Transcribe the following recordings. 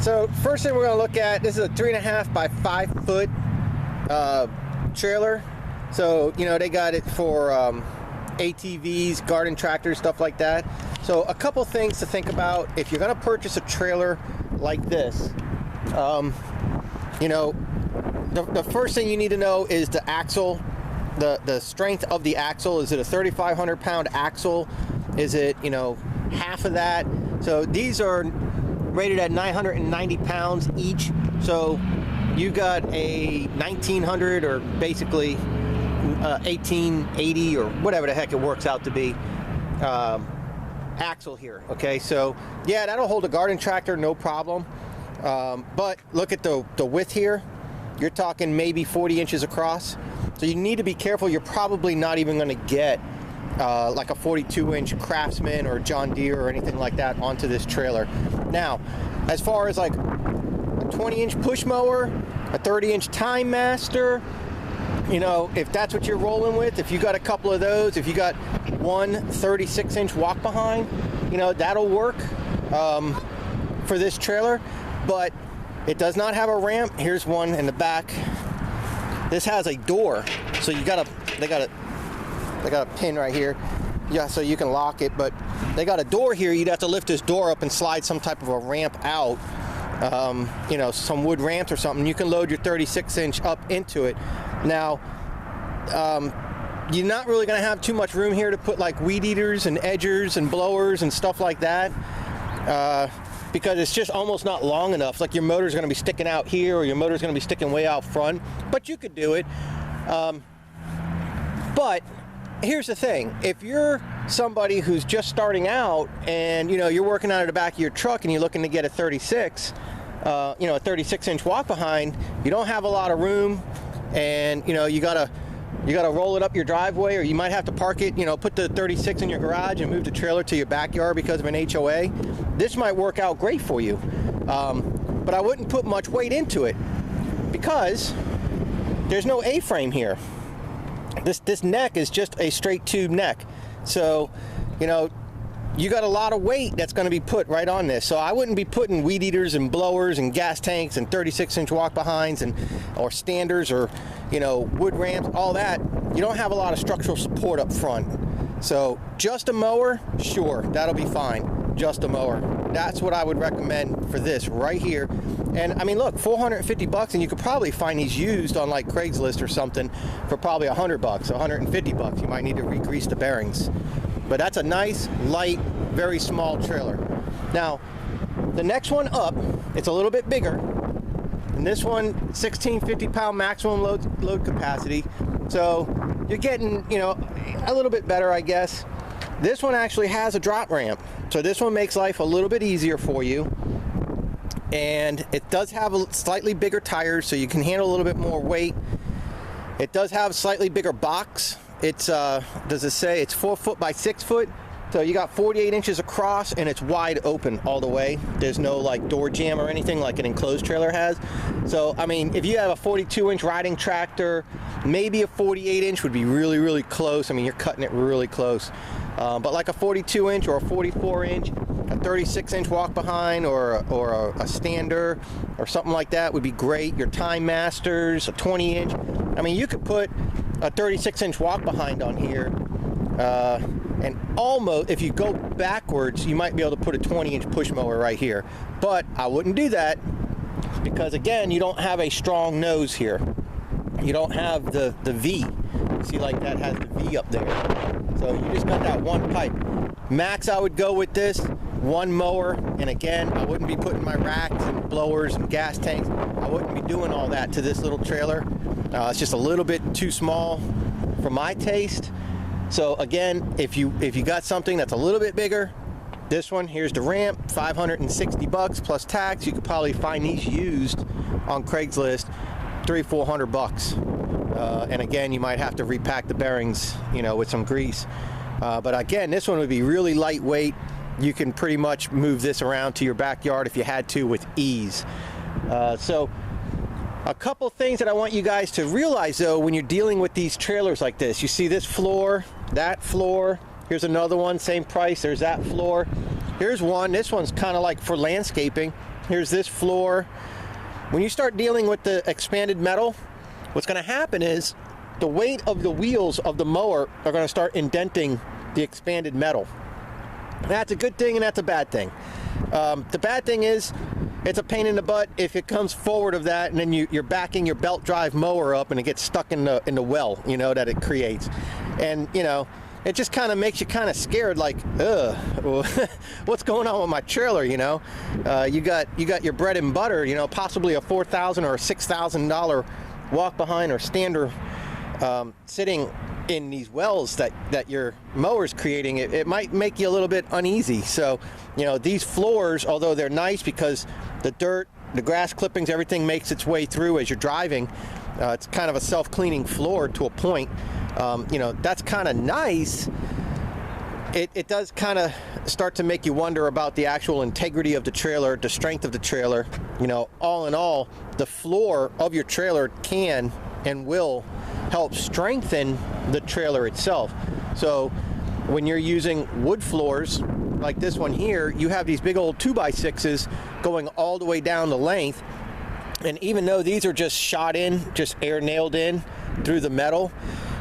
So first thing we're going to look at, this is a 3.5 by 5 foot trailer. So, you know, they got it for ATVs, garden tractors, stuff like that. So a couple things to think about if you're going to purchase a trailer like this. You know, the first thing you need to know is the axle, the strength of the axle. Is it a 3,500 pound axle? Is it, you know, half of that? So these are rated at 990 pounds each. So you got a 1900 or basically 1880 or whatever the heck it works out to be axle here. Okay, so yeah, that'll hold a garden tractor, no problem. But look at the width here. You're talking maybe 40 inches across. So you need to be careful. You're probably not even going to get like a 42-inch Craftsman or John Deere or anything like that onto this trailer. Now, as far as like a 20-inch push mower, a 30-inch Time Master, you know, if that's what you're rolling with, if you got a couple of those, if you got one 36-inch walk behind, you know, that'll work for this trailer. But it does not have a ramp. Here's one in the back. This has a door, so they got a pin right here, yeah, so you can lock it. But they got a door here. You'd have to lift this door up and slide some type of a ramp out, you know, some wood ramps or something. You can load your 36-inch up into it. Now, you're not really going to have too much room here to put like weed eaters and edgers and blowers and stuff like that, because it's just almost not long enough. Like your motor's going to be sticking out here, or your motor's going to be sticking way out front. But you could do it. But here's the thing: if you're somebody who's just starting out and you know you're working out of the back of your truck and you're looking to get a 36, you know, a 36-inch walk behind, you don't have a lot of room, and you know you gotta roll it up your driveway, or you might have to park it, you know, put the 36 in your garage and move the trailer to your backyard because of an HOA. This might work out great for you, but I wouldn't put much weight into it because there's no A-frame here. This neck is just a straight tube neck. So, you know, you got a lot of weight that's going to be put right on this. So I wouldn't be putting weed eaters and blowers and gas tanks and 36-inch walk behinds or standers or, you know, wood ramps, all that. You don't have a lot of structural support up front. So just a mower, sure, that'll be fine. Just a mower. That's what I would recommend for this right here. And I mean, look, 450 bucks, and you could probably find these used on like Craigslist or something for probably 100 bucks, 150 bucks. You might need to re-grease the bearings. But that's a nice, light, very small trailer. Now, the next one up, it's a little bit bigger. And this one, 1,650 pound maximum load capacity. So you're getting, you know, a little bit better, I guess. This one actually has a drop ramp. So this one makes life a little bit easier for you. And it does have a slightly bigger tires, so you can handle a little bit more weight. It does have a slightly bigger box. It's, does it say it's 4 foot by 6 foot? So you got 48 inches across, and it's wide open all the way. There's no like door jamb or anything like an enclosed trailer has. So, I mean, if you have a 42-inch riding tractor, maybe a 48-inch would be really, really close. I mean, you're cutting it really close. But like a 42-inch or a 44-inch, a 36-inch walk behind or a stander or something like that would be great. Your Time Masters, a 20-inch. I mean, you could put a 36-inch walk behind on here, and almost, if you go backwards, you might be able to put a 20-inch push mower right here. But I wouldn't do that because, again, you don't have a strong nose here. You don't have the V. See, like that has the V up there. So you just got that one pipe. Max, I would go with this one mower, and again, I wouldn't be putting my racks and blowers and gas tanks. I wouldn't be doing all that to this little trailer. It's just a little bit too small for my taste. So again, if you got something that's a little bit bigger, this one, here's the ramp, 560 bucks plus tax. You could probably find these used on Craigslist, 300-400 bucks. And again, you might have to repack the bearings, you know, with some grease. But again, this one would be really lightweight. You can pretty much move this around to your backyard if you had to with ease. So a couple things that I want you guys to realize though when you're dealing with these trailers like this. You see this floor, that floor, here's another one, same price, there's that floor. Here's one, this one's kind of like for landscaping. Here's this floor. When you start dealing with the expanded metal, what's going to happen is the weight of the wheels of the mower are going to start indenting the expanded metal. That's a good thing and that's a bad thing. The bad thing is it's a pain in the butt if it comes forward of that and then you're backing your belt drive mower up and it gets stuck in the well, you know, that it creates. And, you know, it just kind of makes you kind of scared, like, ugh, what's going on with my trailer, you know? You got your bread and butter, you know, possibly a $4,000 or a $6,000 walk behind or stander sitting in these wells that your mower's creating. It might make you a little bit uneasy. So, you know, these floors, although they're nice because the dirt, the grass clippings, everything makes its way through as you're driving, it's kind of a self-cleaning floor to a point. You know, that's kind of nice. It does kind of start to make you wonder about the actual integrity of the trailer, the strength of the trailer. You know, all in all, the floor of your trailer can and will help strengthen the trailer itself. So when you're using wood floors like this one here, you have these big old 2x6s going all the way down the length. And even though these are just shot in, just air nailed in through the metal,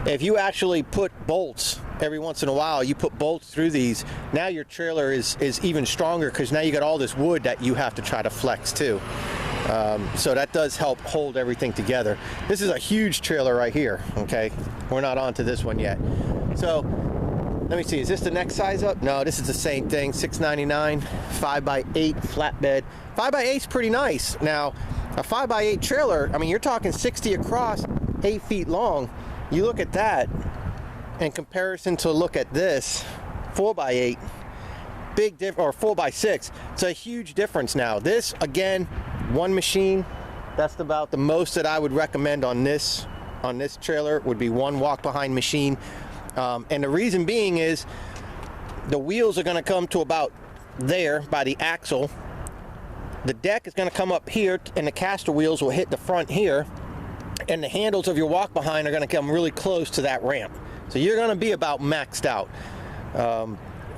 if you actually put bolts every once in a while, you put bolts through these, now your trailer is even stronger because now you got all this wood that you have to try to flex too. So that does help hold everything together. This is a huge trailer right here, okay? We're not on to this one yet. So let me see, is this the next size up? No, this is the same thing, $6.99, 5x8 flatbed. 5x8 is pretty nice. Now, a 5x8 trailer, I mean, you're talking 60 across, 8 feet long. You look at that in comparison to look at this 4x8, big difference, or 4x6. It's a huge difference now. This, again, one machine. That's about the most that I would recommend on this trailer would be one walk behind machine. And the reason being is the wheels are going to come to about there by the axle. The deck is going to come up here, and the caster wheels will hit the front here. And the handles of your walk behind are going to come really close to that ramp. So you're going to be about maxed out.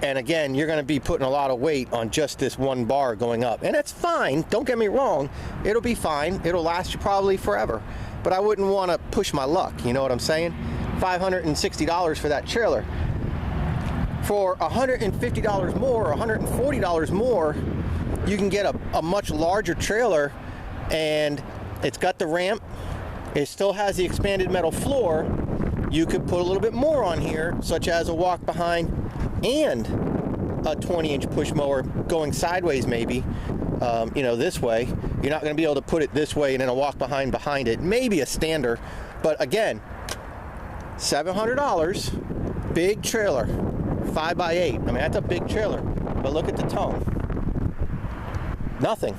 And again, you're going to be putting a lot of weight on just this one bar going up. And that's fine. Don't get me wrong. It'll be fine. It'll last you probably forever. But I wouldn't want to push my luck. You know what I'm saying? $560 for that trailer. For $150 more, $140 more, you can get a much larger trailer, and it's got the ramp. It still has the expanded metal floor. You could put a little bit more on here, such as a walk behind and a 20-inch push mower going sideways maybe, you know, this way. You're not going to be able to put it this way and then a walk behind it. Maybe a stander. But again, $700, big trailer, 5x8. I mean, that's a big trailer. But look at the tone. Nothing.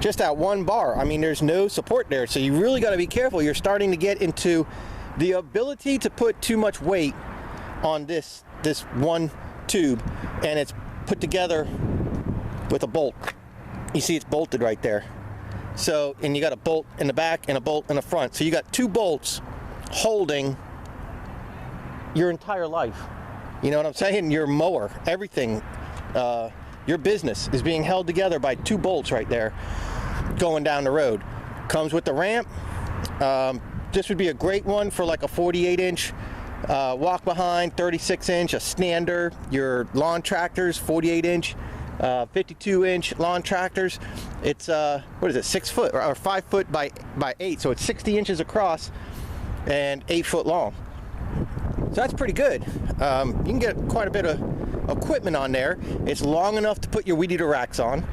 Just that one bar. I mean, there's no support there, so you really got to be careful. You're starting to get into the ability to put too much weight on this one tube, and it's put together with a bolt. You see it's bolted right there. So, and you got a bolt in the back and a bolt in the front. So you got two bolts holding your entire life. You know what I'm saying? Your mower, everything, your business is being held together by two bolts right there going down the road. Comes with the ramp. This would be a great one for like a 48-inch walk behind, 36-inch, a stander, your lawn tractors, 48-inch, 52-inch lawn tractors. It's what is it, 6 foot or 5 foot by 8, so it's 60 inches across and 8 foot long. So that's pretty good. You can get quite a bit of equipment on there. It's long enough to put your weed eater racks on.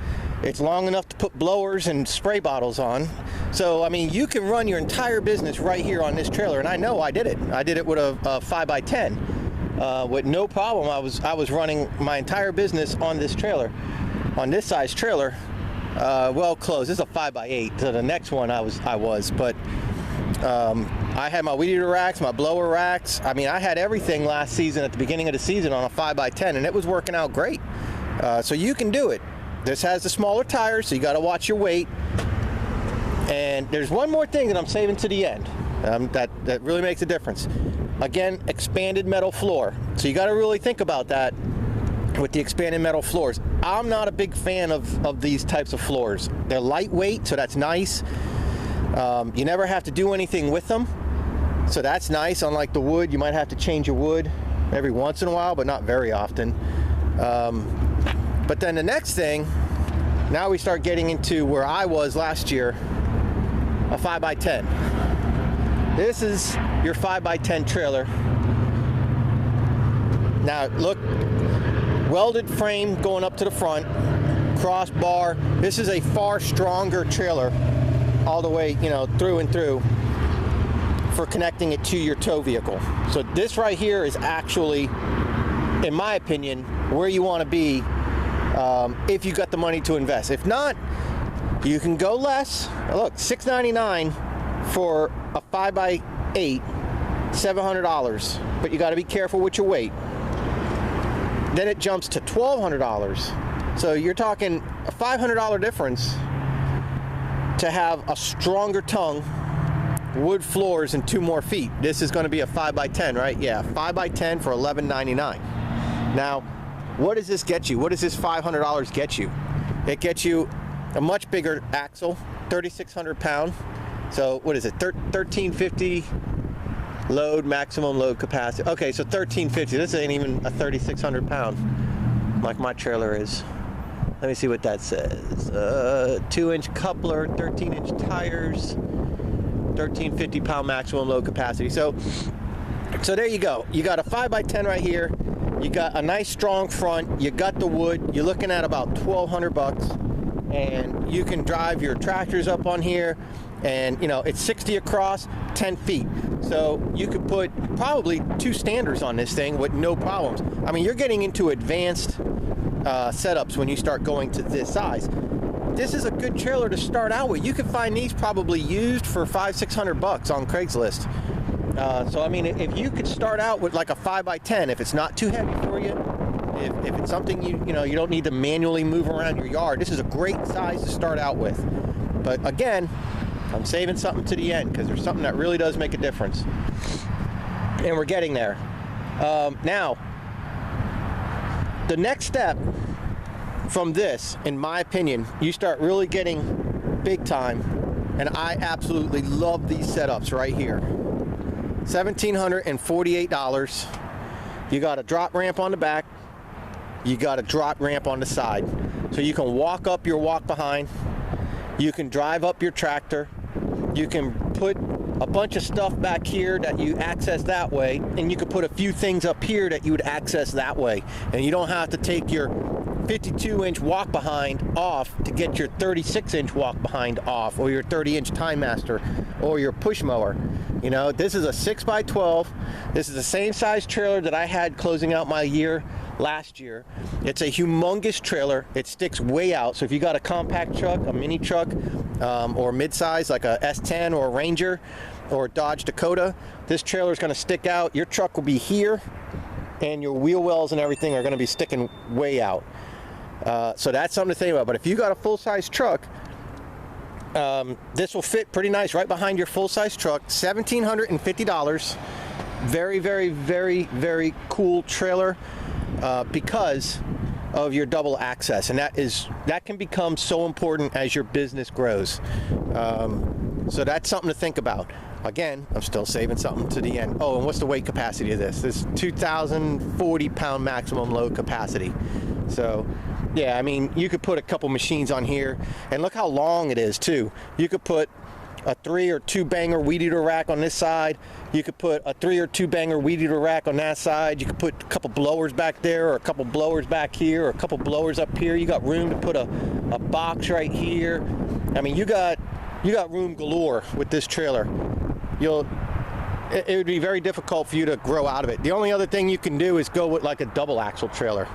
It's long enough to put blowers and spray bottles on. So, I mean, you can run your entire business right here on this trailer. And I know I did it. I did it with a 5x10 with no problem. I was running my entire business on this trailer, on this size trailer. Well, close. This is a 5x8. So the next one I was. But I had my weed eater racks, my blower racks. I mean, I had everything last season at the beginning of the season on a 5x10, and it was working out great. So you can do it. This has the smaller tires, so you got to watch your weight. And there's one more thing that I'm saving to the end that really makes a difference. Again, expanded metal floor. So you got to really think about that with the expanded metal floors. I'm not a big fan of these types of floors. They're lightweight, so that's nice. You never have to do anything with them, so that's nice. Unlike the wood, you might have to change your wood every once in a while, but not very often. But then the next thing, now we start getting into where I was last year, a 5x10. This is your 5x10 trailer. Now look, welded frame going up to the front, crossbar. This is a far stronger trailer all the way, you know, through and through for connecting it to your tow vehicle. So this right here is actually, in my opinion, where you want to be if you got the money to invest. If not, you can go less. Look, $699 for a 5x8, $700, but you got to be careful with your weight. Then it jumps to $1,200. So you're talking a $500 difference to have a stronger tongue, wood floors, and 2 more feet. This is going to be a 5x10, right? Yeah, 5x10 for $11.99. Now, what does this get you? What does this $500 get you? It gets you a much bigger axle, 3,600 pound. So what is it? 1350 load, maximum load capacity. Okay, so 1350. This ain't even a 3,600 pound like my trailer is. Let me see what that says. 2-inch coupler, 13-inch tires, 1,350 pound maximum load capacity. So there you go. You got a 5x10 right here. You got a nice strong front. You got the wood. You're looking at about $1,200, and you can drive your tractors up on here. And you know, it's 60 across, 10 feet. So you could put probably 2 standers on this thing with no problems. I mean, you're getting into advanced setups when you start going to this size. This is a good trailer to start out with. You can find these probably used for $500-600 on Craigslist. So I mean, if you could start out with like a 5x10, if it's not too heavy for you, if it's something you know you don't need to manually move around your yard, this is a great size to start out with. But again, I'm saving something to the end because there's something that really does make a difference, and we're getting there. Now, the next step from this, in my opinion, you start really getting big time, and I absolutely love these setups right here. $1,748. You got a drop ramp on the back. You got a drop ramp on the side. So you can walk up your walk behind. You can drive up your tractor. You can put a bunch of stuff back here that you access that way. And you can put a few things up here that you would access that way. And you don't have to take your 52-inch walk behind off to get your 36-inch walk behind off, or your 30-inch Time Master, or your push mower. You know, this is a 6x12. This is the same size trailer that I had closing out my year last year. It's a humongous trailer. It sticks way out. So if you got a compact truck, a mini truck, or mid-size like a S10 or a Ranger or a Dodge Dakota, this trailer is going to stick out. Your truck will be here, and your wheel wells and everything are going to be sticking way out. So that's something to think about. But if you got a full-size truck, this will fit pretty nice right behind your full-size truck. $1,750. Very, very, very, very cool trailer because of your double access, and that can become so important as your business grows. So that's something to think about. Again, I'm still saving something to the end. Oh, and what's the weight capacity of this? This is 2,040 pound maximum load capacity. So yeah, I mean, you could put a couple machines on here, and look how long it is too. You could put a 3 or 2 banger weed eater rack on this side. You could put a 3 or 2 banger weed eater rack on that side. You could put a couple blowers back there, or a couple blowers back here, or a couple blowers up here. You got room to put a box right here. I mean, you got room galore with this trailer. It would be very difficult for you to grow out of it. The only other thing you can do is go with like a double axle trailer.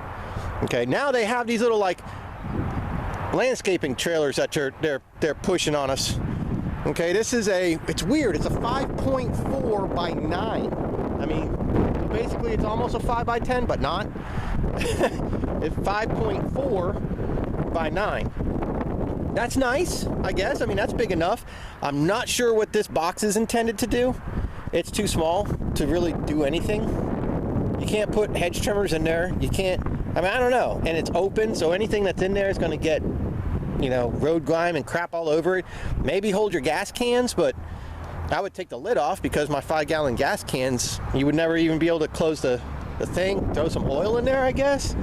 Okay, now they have these little like landscaping trailers that they're pushing on us. Okay, this is it's weird. It's a 5.4 by 9. I mean, basically it's almost a 5x10, but not. It's 5.4 by 9. That's nice, I guess. I mean, that's big enough. I'm not sure what this box is intended to do. It's too small to really do anything. You can't put hedge trimmers in there. You can't I mean, I don't know. And it's open, so anything that's in there is going to get, you know, road grime and crap all over it. Maybe hold your gas cans, but I would take the lid off, because my 5-gallon gas cans, you would never even be able to close the thing. Throw some oil in there, I guess.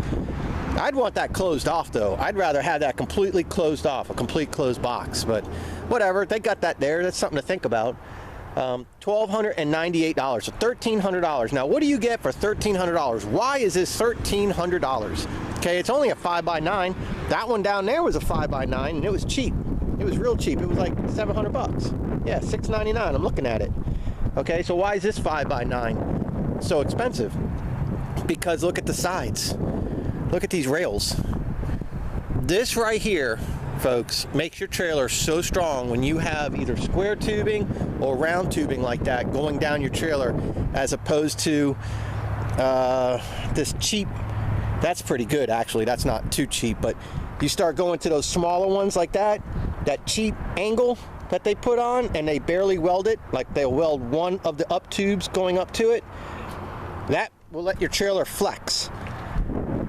I'd want that closed off, though. I'd rather have that completely closed off, a complete closed box. But whatever, they got that there. That's something to think about. $1,298, so $1,300. Now, what do you get for $1,300? Why is this $1,300? Okay, it's only a 5x9. That one down there was a 5x9, and it was cheap. It was real cheap. It was like $700. Yeah, $699. I'm looking at it. Okay, so why is this 5x9 so expensive? Because look at the sides. Look at these rails. This right here, folks, makes your trailer so strong when you have either square tubing or round tubing like that going down your trailer, as opposed to this cheap. That's pretty good, actually. That's not too cheap, but you start going to those smaller ones like that cheap angle that they put on, and they barely weld it, like they'll weld one of the up tubes going up to it. That will let your trailer flex.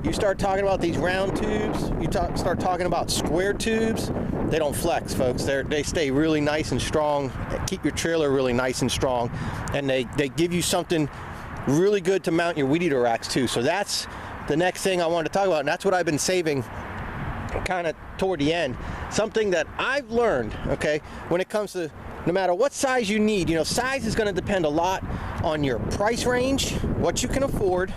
You start talking about these round tubes, start talking about square tubes, they don't flex, folks. They stay really nice and strong, keep your trailer really nice and strong, and they give you something really good to mount your weed eater racks too. So that's the next thing I wanted to talk about, and that's what I've been saving kind of toward the end. Something that I've learned, okay, when it comes to no matter what size you need, you know, size is going to depend a lot on your price range, what you can afford,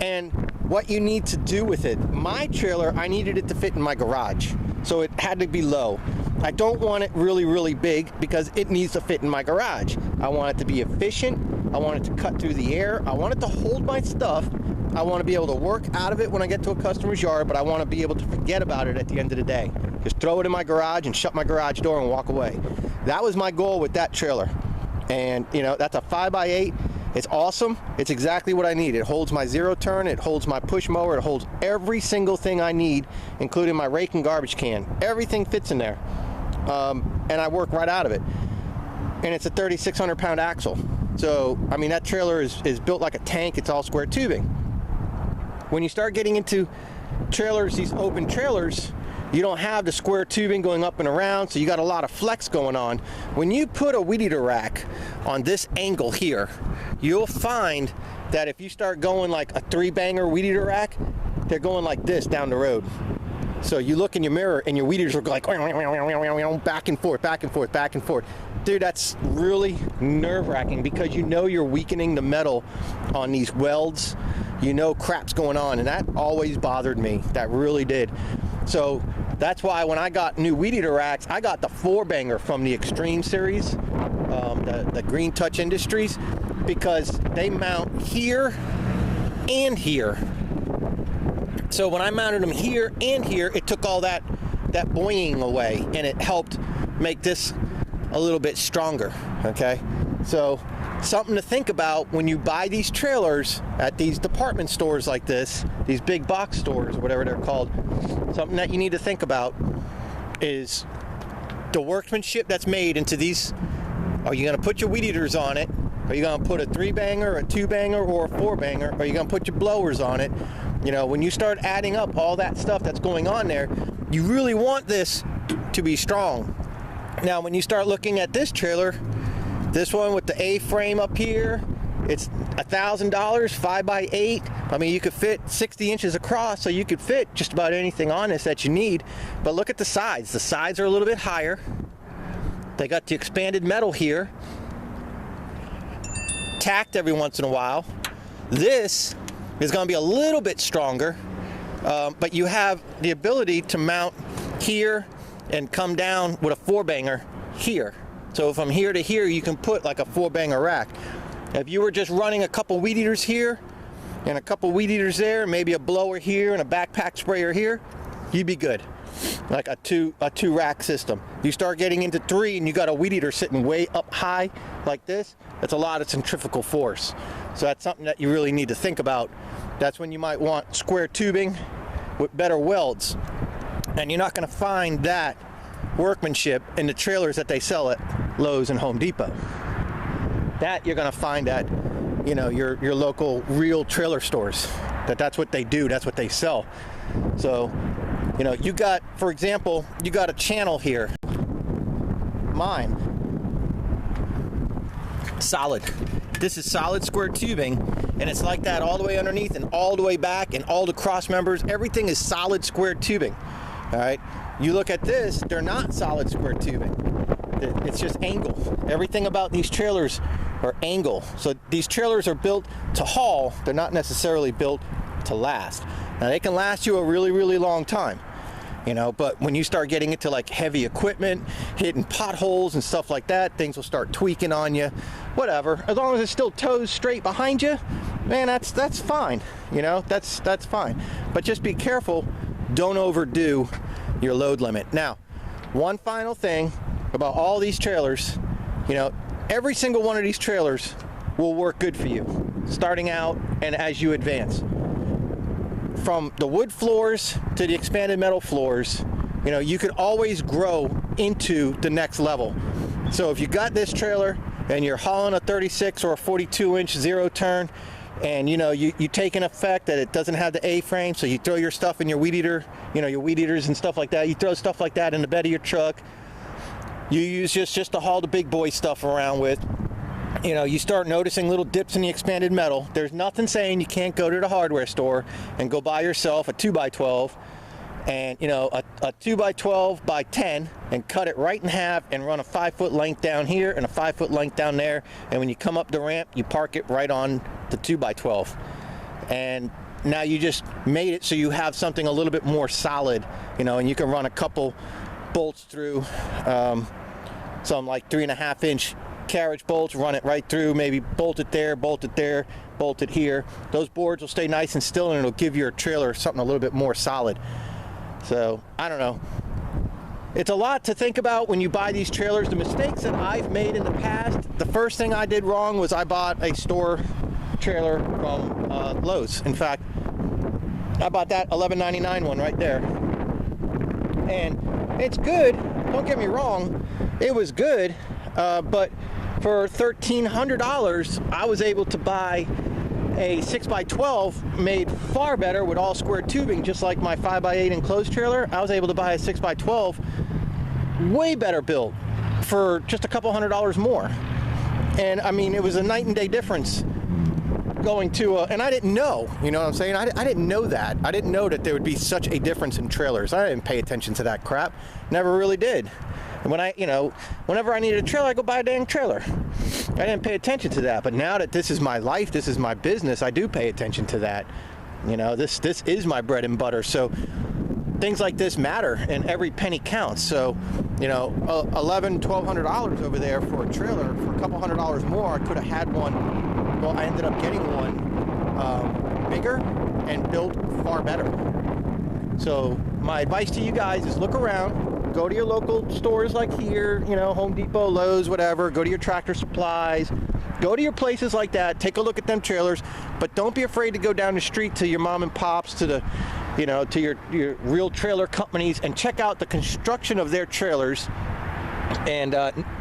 and what you need to do with it. My trailer, I needed it to fit in my garage, so it had to be low. I don't want it really, really big, because it needs to fit in my garage. I want it to be efficient. I want it to cut through the air. I want it to hold my stuff. I want to be able to work out of it when I get to a customer's yard, but I want to be able to forget about it at the end of the day. Just throw it in my garage and shut my garage door and walk away. That was my goal with that trailer. And, you know, that's a 5x8. It's awesome. It's exactly what I need. It holds my zero turn. It holds my push mower. It holds every single thing I need, including my rake and garbage can. Everything fits in there. And I work right out of it. And it's a 3,600 pound axle. So, I mean, that trailer is built like a tank. It's all square tubing. When you start getting into trailers, these open trailers, you don't have the square tubing going up and around, so you got a lot of flex going on. When you put a weed eater rack on this angle here, you'll find that if you start going like a 3-banger weed eater rack, they're going like this down the road. So you look in your mirror and your weed eaters are like back and forth, back and forth, back and forth. Dude, that's really nerve-wracking, because you know you're weakening the metal on these welds. You know crap's going on, and that always bothered me. That really did. So that's why when I got new weed eater racks, I got the 4-banger from the Extreme series, the Green Touch Industries, because they mount here and here. So when I mounted them here and here, it took all that buoying away, and it helped make this a little bit stronger. Okay, so something to think about when you buy these trailers at these department stores like this, these big box stores, whatever they're called. Something that you need to think about is the workmanship that's made into these. Are you going to put your weed eaters on it? Are you going to put a 3-banger, a 2-banger, or a 4-banger? Are you going to put your blowers on it? You know, when you start adding up all that stuff that's going on there, you really want this to be strong. Now, when you start looking at this trailer, this one with the A-frame up here, it's $1,000, 5x8. I mean, you could fit 60 inches across, so you could fit just about anything on this that you need. But look at the sides. The sides are a little bit higher. They got the expanded metal here, tacked every once in a while. This is going to be a little bit stronger, but you have the ability to mount here and come down with a 4-banger here. So from here to here, you can put like a 4-banger rack. If you were just running a couple weed eaters here and a couple weed eaters there, maybe a blower here and a backpack sprayer here, you'd be good. Like a two rack system. You start getting into 3 and you got a weed eater sitting way up high like this, that's a lot of centrifugal force. So that's something that you really need to think about. That's when you might want square tubing with better welds. And you're not going to find that workmanship in the trailers that they sell at Lowe's and Home Depot. That you're going to find at, you know, your local real trailer stores. That's what they do, that's what they sell. So, you know, you got, for example, you got a channel here. Mine. Solid. This is solid square tubing, and it's like that all the way underneath and all the way back, and all the cross members, everything is solid square tubing. All right, you look at this, they're not solid square tubing. It's just angle. Everything about these trailers are angle. So these trailers are built to haul, they're not necessarily built to last. Now they can last you a really, really long time, you know, but when you start getting into like heavy equipment, hitting potholes and stuff like that, things will start tweaking on you. Whatever, as long as it still toes straight behind you, man, that's fine. You know, that's fine. But just be careful, don't overdo your load limit. Now, one final thing about all these trailers, you know, every single one of these trailers will work good for you, starting out and as you advance. From the wood floors to the expanded metal floors, you know, you could always grow into the next level. So if you got this trailer and you're hauling a 36 or a 42-inch zero turn, and you know, you take an effect that it doesn't have the A-frame, so you throw your stuff in your weed eater, you know, your weed eaters and stuff like that, you throw stuff like that in the bed of your truck, you use just to haul the big boy stuff around with. You know, you start noticing little dips in the expanded metal. There's nothing saying you can't go to the hardware store and go buy yourself a 2x12 and, you know, a 2x12 by 10 and cut it right in half and run a 5-foot length down here and a 5-foot length down there. And when you come up the ramp, you park it right on the 2x12. And now you just made it so you have something a little bit more solid, you know, and you can run a couple bolts through, some like 3.5-inch carriage bolts, run it right through, maybe bolt it there, bolt it here. Those boards will stay nice and still, and it'll give your trailer something a little bit more solid. So I don't know, it's a lot to think about when you buy these trailers. The mistakes that I've made in the past, the first thing I did wrong was I bought a store trailer from Lowe's. In fact, I bought that $11.99 one right there, and it's good, don't get me wrong, it was good, but for $1,300 I was able to buy a 6x12 made far better with all square tubing, just like my 5x8 enclosed trailer. I was able to buy a 6x12 way better built for just a couple $100 more. And I mean, it was a night and day difference going to and I didn't know, you know what I'm saying? I didn't know that. I didn't know that there would be such a difference in trailers. I didn't pay attention to that crap. Never really did. And when you know, whenever I needed a trailer, I go buy a dang trailer. I didn't pay attention to that. But now that this is my life, this is my business, I do pay attention to that. You know, this is my bread and butter. So things like this matter, and every penny counts. So, you know, $1,200 over there for a trailer, for a couple $100 more, I could have had one. Well, I ended up getting one bigger and built far better. So my advice to you guys is look around. Go to your local stores like here, you know, Home Depot, Lowe's, whatever. Go to your Tractor Supplies. Go to your places like that. Take a look at them trailers, but don't be afraid to go down the street to your mom and pops, to the, you know, to your real trailer companies, and check out the construction of their trailers, and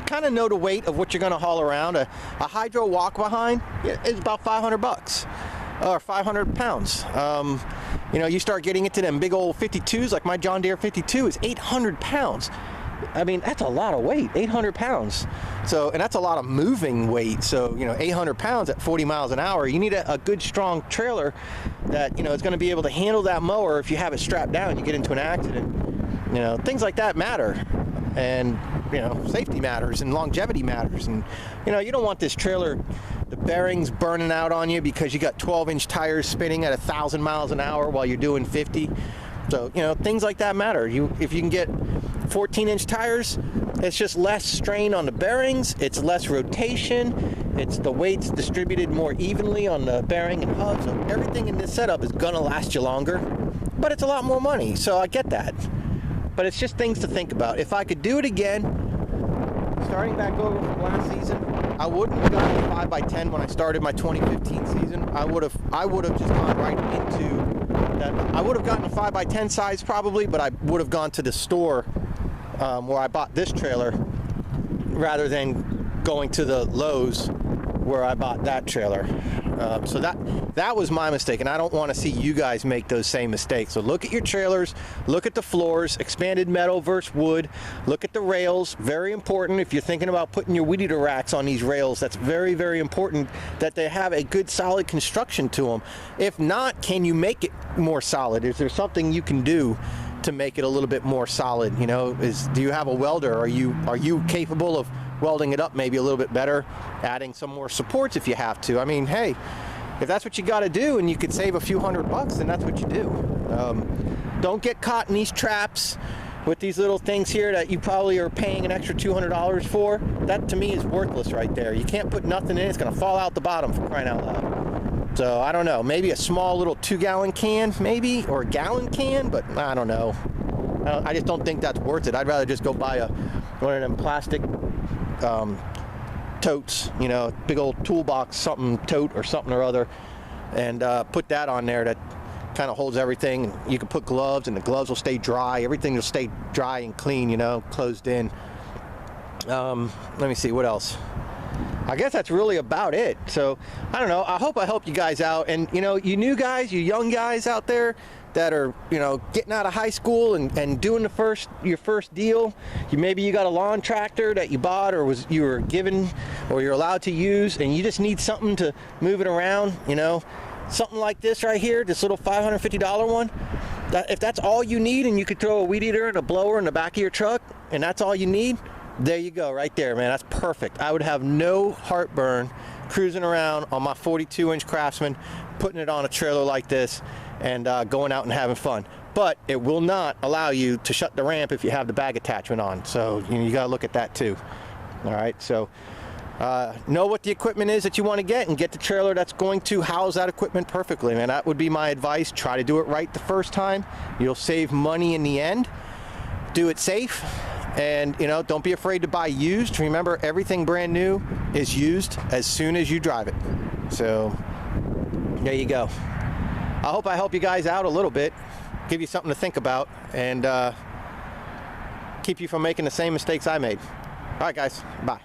kind of know the weight of what you're going to haul around. A hydro walk behind is about $500 or 500 pounds. You know, you start getting into them big old 52s, like my John Deere 52 is 800 pounds. I mean, that's a lot of weight, 800 pounds. So, and that's a lot of moving weight. So, you know, 800 pounds at 40 miles an hour, you need a good, strong trailer that, you know, is going to be able to handle that mower. If you have it strapped down, you get into an accident, you know, things like that matter. And, you know, safety matters and longevity matters. And, you know, you don't want this trailer, the bearings burning out on you because you got 12-inch tires spinning at 1,000 miles an hour while you're doing 50. So, you know, things like that matter. If you can get 14-inch tires, it's just less strain on the bearings, it's less rotation, it's the weight's distributed more evenly on the bearing and hub. So everything in this setup is gonna last you longer, but it's a lot more money, so I get that. But it's just things to think about. If I could do it again, starting back over from last season, I wouldn't have gotten a 5x10 when I started my 2015 season. I would have just gone right into that. I would have gotten a 5x10 size probably, but I would have gone to the store where I bought this trailer rather than going to the Lowe's where I bought that trailer. So that was my mistake, and I don't want to see you guys make those same mistakes. So look at your trailers, look at the floors, expanded metal versus wood, look at the rails, very important. If you're thinking about putting your weed eater racks on these rails, that's very, very important that they have a good solid construction to them. If not, can you make it more solid? Is there something you can do to make it a little bit more solid? You know, do you have a welder? Are you capable of welding it up maybe a little bit better, adding some more supports if you have to? I mean, hey, if that's what you got to do and you could save a few $100, then that's what you do. Don't get caught in these traps with these little things here that you probably are paying an extra $200 for. That to me is worthless right there. You can't put nothing in, it's going to fall out the bottom, for crying out loud. So I don't know, maybe a small little 2-gallon can maybe, or a gallon can, but I don't know. I just don't think that's worth it. I'd rather just go buy one of them plastic totes, you know, big old toolbox something tote or something or other, and put that on there that kind of holds everything. You can put gloves, and the gloves will stay dry. Everything will stay dry and clean, you know, closed in. Let me see what else. I guess that's really about it. So I don't know, I hope I helped you guys out. And you know, you new guys, you young guys out there that are, you know, getting out of high school and doing your first deal. Maybe you got a lawn tractor that you bought or you were given or you're allowed to use, and you just need something to move it around, you know, something like this right here, this little $550 one. If that's all you need, and you could throw a weed eater and a blower in the back of your truck, and that's all you need, there you go right there, man. That's perfect. I would have no heartburn cruising around on my 42-inch CRAFTSMAN, putting it on a trailer like this and going out and having fun. But it will not allow you to shut the ramp if you have the bag attachment on. So you got to look at that too. All right, so know what the equipment is that you want to get, and get the trailer that's going to house that equipment perfectly, man. That would be my advice. Try to do it right the first time. You'll save money in the end. Do it safe. And, you know, don't be afraid to buy used. Remember, everything brand new is used as soon as you drive it. So there you go. I hope I help you guys out a little bit, give you something to think about, and keep you from making the same mistakes I made. All right, guys. Bye.